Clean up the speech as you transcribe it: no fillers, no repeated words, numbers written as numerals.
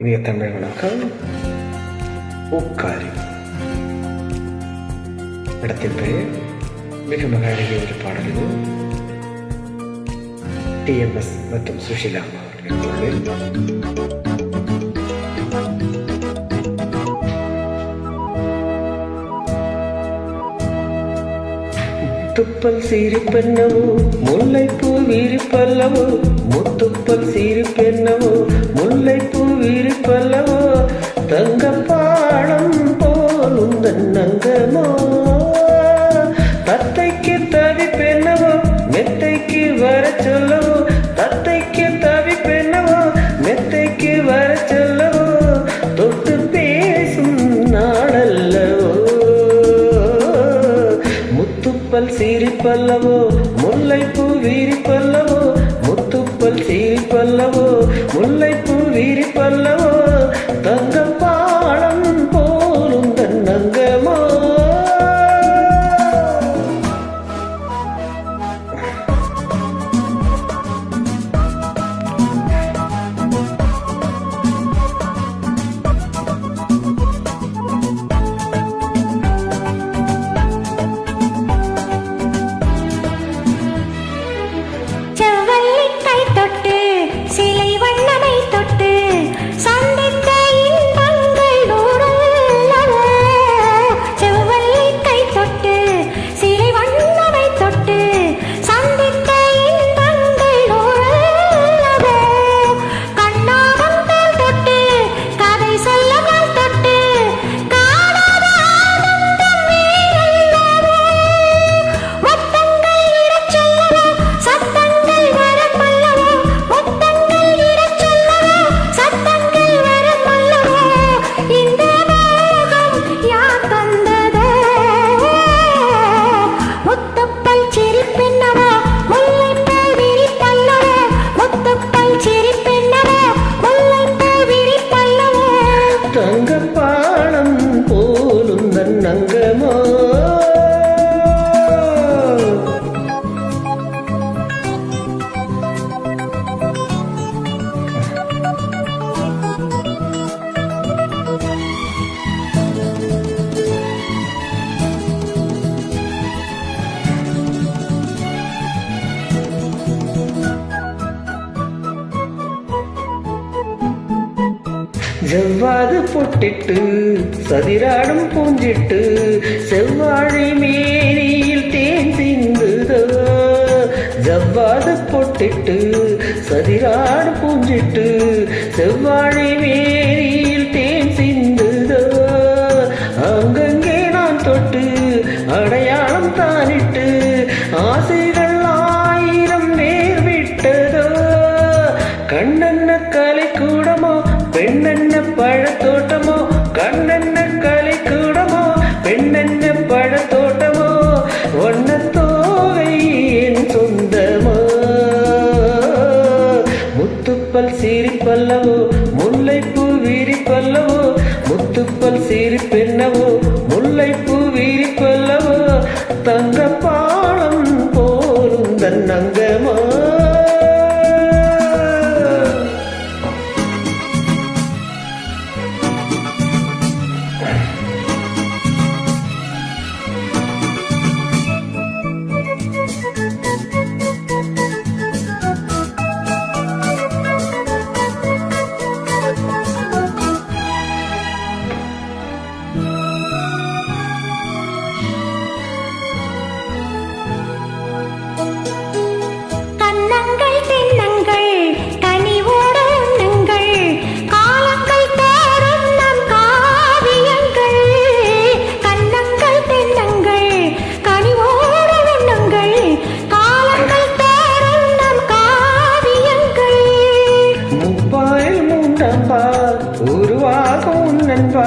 இனிய தமிழ் வணக்கம். பூக்காரி இடத்தின் பெயர் மிக மிக அழகிய ஒரு பாடல். இது TMS மற்றும் சுஷிலா அவர்களின் முத்துப்பல் சிரிப்பென்னவோ முல்லைப்பூ விரிப்பல்லவோ, முத்துப்பல் சிரிப்பென்னவோ முல்லைப்பூ விரிப்பல்லவோ, தங்கப்பாடம் போலும் தன்னங்கமோ, தத்தைக்கு தவிப்பென்னவோ மெத்தைக்கு வர சொல்லவோ, தத்தைக்கு தவிப்பென்னவோ மெத்தைக்கு வர சொல்லவோ, தொட்டு பேசும் நாளல்லவோ, முத்துப்பல் சிரிப்பல்லவோ முல்லைப்பூ விரிப்பல்லவோ, முத்துப்பல் சிரிப்பல்லவோ முல்லைப்பூ விரிப்பல்லவோ, தங்கப்பாடம் போலும் தன்னங்கமோ. தங்கப்பாடம் போலும் தன்னங்கமோ. ஜவ்வாது பொட்டிட்டு சதிராடும் பூஞ்சிட்டு, செவ்வாழை மேனியில் தேன் சிந்துதோ, ஜவ்வாது பொட்டிட்டு சதிராடும் பூஞ்சிட்டு, செவ்வாழை மேனியில் தேன் சிந்துதோ, அங்கங்கே நான் தொட்டு அடையாளம் தானிட்டு, ஆசைகள் ஆயிரம் நேர் விட்டதோ, கண்ணன்ன கலை கூடமோ பெண்ணென்ன பழத்தோட்டமோ, கண்ணென்ன கலை கூடமோ பெண்ணென்ன பழத்தோட்டமோ, வண்ணத்தோகை என் சொந்தமோ, முத்துப்பல் சிரிப்பல்லவோ முல்லைப்பூ விரிப்பல்லவோ, முத்துப்பல் சிரிப்பென்னவோ முல்லைப்பூ விரிப்பல்லவோ, தங்கப்பாடம் போலும் தன்னங்கமோ. உருவாகும் நண்பா